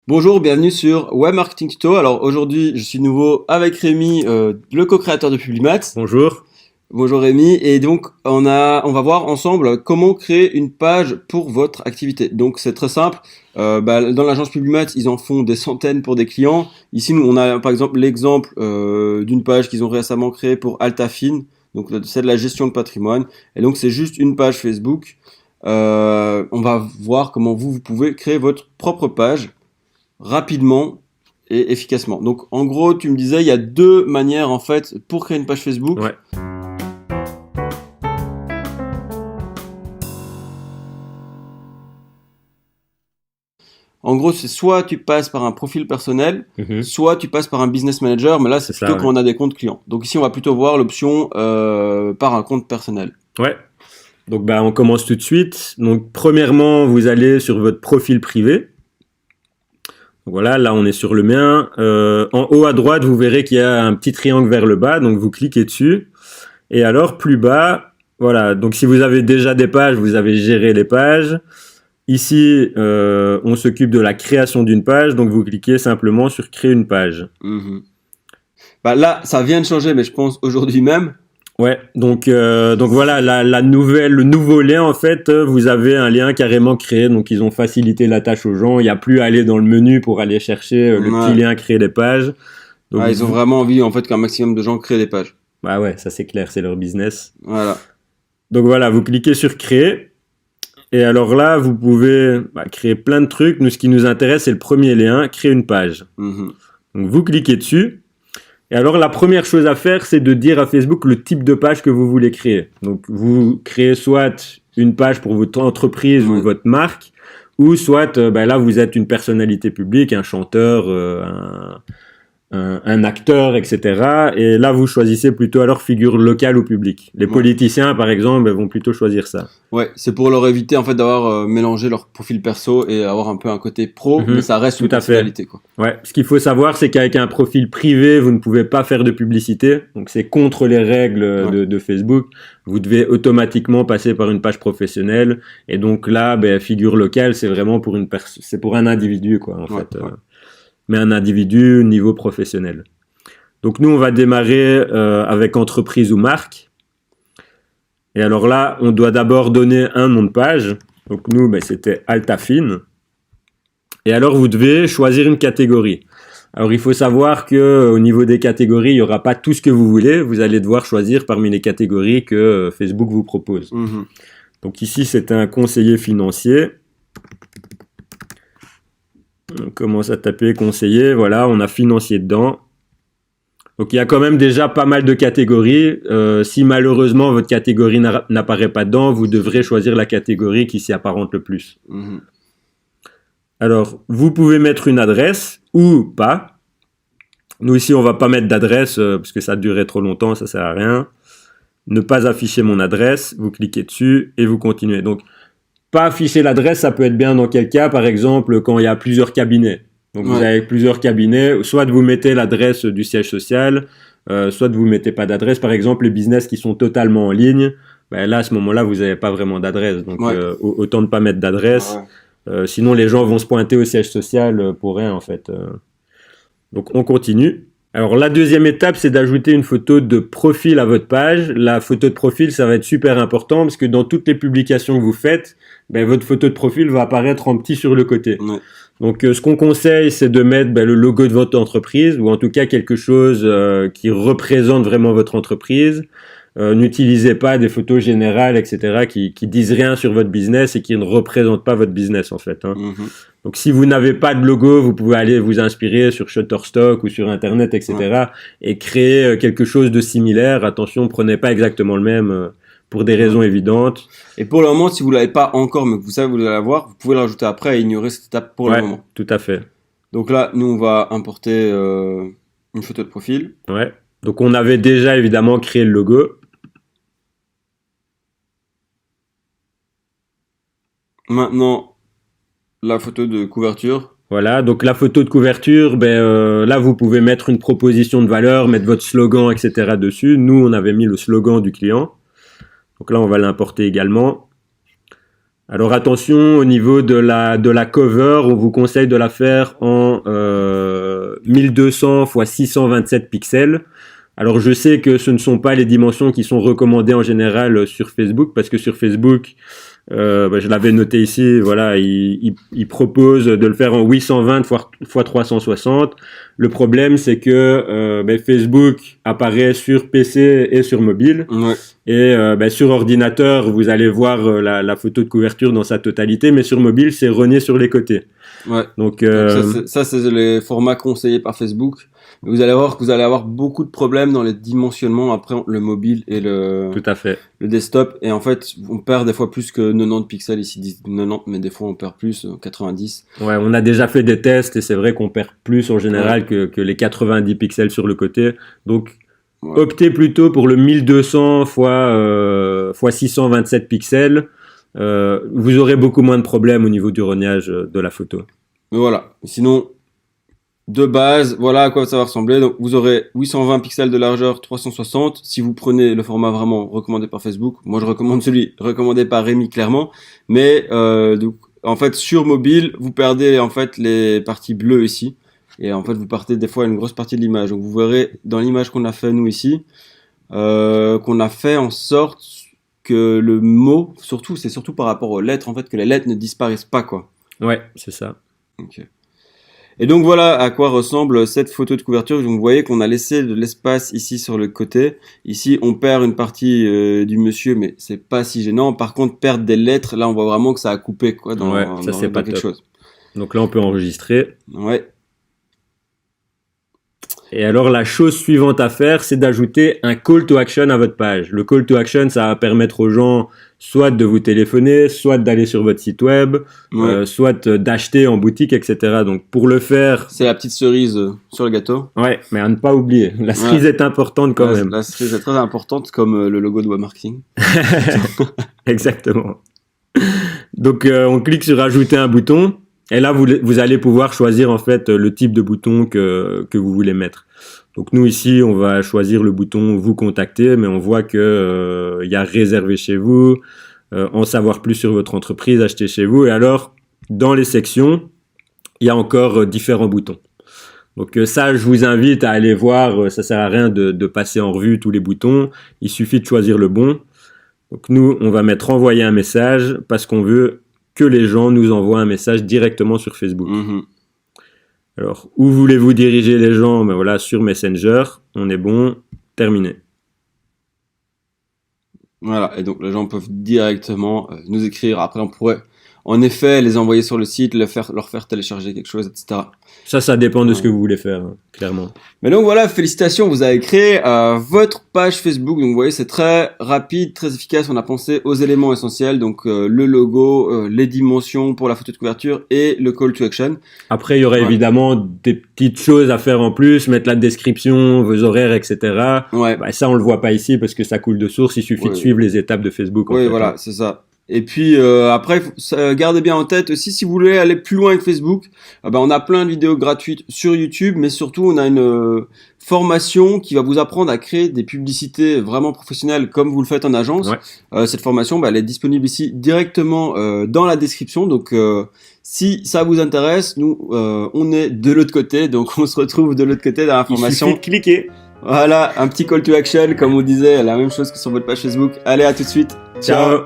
Bonjour, bienvenue sur Web Marketing Tuto. Alors aujourd'hui, je suis nouveau avec Rémi, le co-créateur de Publimat. Bonjour. Bonjour Rémi, et donc on va voir ensemble comment créer une page pour votre activité. Donc c'est très simple. Dans l'agence Publimat, ils en font des centaines pour des clients. Ici, nous, on a par exemple l'exemple d'une page qu'ils ont récemment créée pour Altafine. Donc c'est de la gestion de patrimoine. Et donc c'est juste une page Facebook. On va voir comment vous pouvez créer votre propre page rapidement et efficacement. Donc en gros, tu me disais, il y a deux manières en fait pour créer une page Facebook. Ouais. En gros, c'est soit tu passes par un profil personnel, Mhm. soit tu passes par un business manager, mais là c'est C'est plutôt ça, quand ouais. on a des comptes clients. Donc ici, on va plutôt voir l'option par un compte personnel. Ouais. Donc, on commence tout de suite. Donc, premièrement, vous allez sur votre profil privé. Donc, voilà, là, on est sur le mien. En haut à droite, vous verrez qu'il y a un petit triangle vers le bas. Donc, vous cliquez dessus. Et alors, plus bas, voilà. Donc, si vous avez déjà des pages, vous avez géré les pages. Ici, on s'occupe de la création d'une page. Donc, vous cliquez simplement sur créer une page. Mhm. Là, ça vient de changer, mais je pense aujourd'hui même. Ouais, donc voilà, le nouveau lien en fait, vous avez un lien carrément créé, donc ils ont facilité la tâche aux gens. Il n'y a plus à aller dans le menu pour aller chercher le petit Ouais. lien créer des pages. Donc Ouais, ils ont vraiment envie en fait qu'un maximum de gens créent des pages. bah ouais, ça c'est clair, c'est leur business. Voilà. Donc voilà, vous cliquez sur créer et alors là vous pouvez créer plein de trucs. Nous, ce qui nous intéresse, c'est le premier lien, créer une page. Mhm. Donc vous cliquez dessus. Et alors, la première chose à faire, c'est de dire à Facebook le type de page que vous voulez créer. Donc, vous créez soit une page pour votre entreprise ou Ouais. votre marque, ou soit, là, vous êtes une personnalité publique, un chanteur, un acteur, etc. Et là, vous choisissez plutôt alors figure locale ou publique. Les Ouais. politiciens, par exemple, vont plutôt choisir ça. Ouais, c'est pour leur éviter en fait d'avoir mélangé leur profil perso et avoir un peu un côté pro, mais ça reste Tout une à fait. personnalité quoi. Ouais. Ce qu'il faut savoir, c'est qu'avec un profil privé, vous ne pouvez pas faire de publicité. Donc, c'est contre les règles de Facebook. Vous devez automatiquement passer par une page professionnelle. Et donc là, figure locale, c'est vraiment pour c'est pour un individu, quoi, en fait. Ouais. Mais un individu niveau professionnel. Donc, nous, on va démarrer avec entreprise ou marque. Et alors là, on doit d'abord donner un nom de page. Donc, nous, c'était Altafine. Et alors, vous devez choisir une catégorie. Alors, il faut savoir que au niveau des catégories, il n'y aura pas tout ce que vous voulez. Vous allez devoir choisir parmi les catégories que Facebook vous propose. Mhm. Donc ici, c'est un conseiller financier. On commence à taper conseiller. Voilà, on a financier dedans. Donc il y a quand même déjà pas mal de catégories. Si malheureusement votre catégorie n'apparaît pas dedans, vous devrez choisir la catégorie qui s'y apparente le plus. Mhm. Alors, vous pouvez mettre une adresse ou pas. Nous ici, on va pas mettre d'adresse parce que ça durerait trop longtemps, ça sert à rien. Ne pas afficher mon adresse, vous cliquez dessus et vous continuez. Donc, pas afficher l'adresse, ça peut être bien dans quel cas, par exemple, quand il y a plusieurs cabinets. Donc, vous avez plusieurs cabinets, soit vous mettez l'adresse du siège social, soit vous mettez pas d'adresse. Par exemple, les business qui sont totalement en ligne, là, à ce moment-là, vous n'avez pas vraiment d'adresse. Donc, autant ne pas mettre d'adresse. Sinon, les gens vont se pointer au siège social pour rien, en fait. Donc, on continue. Alors, la deuxième étape, c'est d'ajouter une photo de profil à votre page. La photo de profil, ça va être super important parce que dans toutes les publications que vous faites, votre photo de profil va apparaître en petit sur le côté. Ouais. Donc, ce qu'on conseille, c'est de mettre le logo de votre entreprise ou en tout cas quelque chose qui représente vraiment votre entreprise. N'utilisez pas des photos générales, etc., qui disent rien sur votre business et qui ne représentent pas votre business, en fait. Mhm. Donc, si vous n'avez pas de logo, vous pouvez aller vous inspirer sur Shutterstock ou sur Internet, etc., et créer quelque chose de similaire. Attention, prenez pas exactement le même pour des raisons évidentes. Et pour le moment, si vous l'avez pas encore, mais que vous savez que vous allez l'avoir, vous pouvez le rajouter après et ignorer cette étape pour le moment. Tout à fait. Donc là, nous, on va importer une photo de profil. Ouais. Donc, on avait déjà évidemment créé le logo. Maintenant, la photo de couverture. Voilà, donc la photo de couverture, là vous pouvez mettre une proposition de valeur, mettre votre slogan, etc. dessus. Nous, on avait mis le slogan du client. Donc là, on va l'importer également. Alors attention, au niveau de la cover, on vous conseille de la faire en 1200 x 627 pixels. Alors je sais que ce ne sont pas les dimensions qui sont recommandées en général sur Facebook, parce que sur Facebook, je l'avais noté ici, voilà, il propose de le faire en 820 x 360. Le problème, c'est que Facebook apparaît sur PC et sur mobile. Ouais. Et sur ordinateur, vous allez voir la photo de couverture dans sa totalité, mais sur mobile, c'est rogné sur les côtés. Ouais. Donc ça, c'est les formats conseillés par Facebook. Vous allez voir que vous allez avoir beaucoup de problèmes dans les dimensionnements après le mobile et le tout à fait. Le desktop. Et en fait, on perd des fois plus que 90 pixels. Ici, 90, mais des fois, on perd plus, 90. Ouais, on a déjà fait des tests et c'est vrai qu'on perd plus en général que les 90 pixels sur le côté. Donc, optez plutôt pour le 1200 x 627 pixels. Vous aurez beaucoup moins de problèmes au niveau du rognage de la photo. Mais voilà. Sinon, de base, voilà à quoi ça va ressembler. Donc, vous aurez 820 pixels de largeur, 360. Si vous prenez le format vraiment recommandé par Facebook, moi je recommande celui recommandé par Rémi clairement. Mais donc, en fait, sur mobile, vous perdez en fait les parties bleues ici. Et en fait, vous partez des fois une grosse partie de l'image. Donc, vous verrez dans l'image qu'on a fait nous ici, qu'on a fait en sorte que le mot, c'est surtout par rapport aux lettres, en fait, que les lettres ne disparaissent pas, quoi. Ouais, c'est ça. Ok. Et donc voilà à quoi ressemble cette photo de couverture. Donc vous voyez qu'on a laissé de l'espace ici sur le côté. Ici on perd une partie du monsieur, mais c'est pas si gênant. Par contre perdre des lettres, là on voit vraiment que ça a coupé quoi dans c'est pas quelque chose. Donc là on peut enregistrer. Ouais. Et alors la chose suivante à faire, c'est d'ajouter un call to action à votre page. Le call to action, ça va permettre aux gens soit de vous téléphoner, soit d'aller sur votre site web, soit d'acheter en boutique, etc. Donc pour le faire... C'est la petite cerise sur le gâteau. Ouais, mais à ne pas oublier. La cerise est importante quand même. La cerise est très importante comme le logo de web marketing. Exactement. Donc on clique sur ajouter un bouton. Et là, vous allez pouvoir choisir en fait le type de bouton que vous voulez mettre. Donc nous ici, on va choisir le bouton vous contacter, mais on voit que y a réservé chez vous, en savoir plus sur votre entreprise, acheter chez vous. Et alors, dans les sections, il y a encore différents boutons. Donc ça, je vous invite à aller voir. Ça sert à rien de passer en revue tous les boutons. Il suffit de choisir le bon. Donc nous, on va mettre envoyer un message parce qu'on veut que les gens nous envoient un message directement sur Facebook. Mm-hmm. Alors, où voulez-vous diriger les gens? Ben voilà, sur Messenger, on est bon, terminé. Voilà, et donc les gens peuvent directement nous écrire. Après, on pourrait en effet les envoyer sur le site, leur faire télécharger quelque chose, etc. Ça dépend de ce que vous voulez faire, hein, clairement. Mais donc voilà, félicitations, vous avez créé votre page Facebook. Donc vous voyez, c'est très rapide, très efficace. On a pensé aux éléments essentiels, donc le logo, les dimensions pour la photo de couverture et le call to action. Après, il y aurait évidemment des petites choses à faire en plus, mettre la description, vos horaires, etc. Ouais. Bah, ça, on le voit pas ici parce que ça coule de source. Il suffit de suivre les étapes de Facebook. Oui, voilà, c'est ça. Et puis après, gardez bien en tête aussi, si vous voulez aller plus loin que Facebook, on a plein de vidéos gratuites sur YouTube, mais surtout on a une formation qui va vous apprendre à créer des publicités vraiment professionnelles comme vous le faites en agence. Ouais. Cette formation, elle est disponible ici directement dans la description. Donc si ça vous intéresse, nous on est de l'autre côté, donc on se retrouve de l'autre côté dans la formation. Il suffit de cliquer. Voilà, un petit call to action, comme on disait, la même chose que sur votre page Facebook. Allez, à tout de suite. Ciao.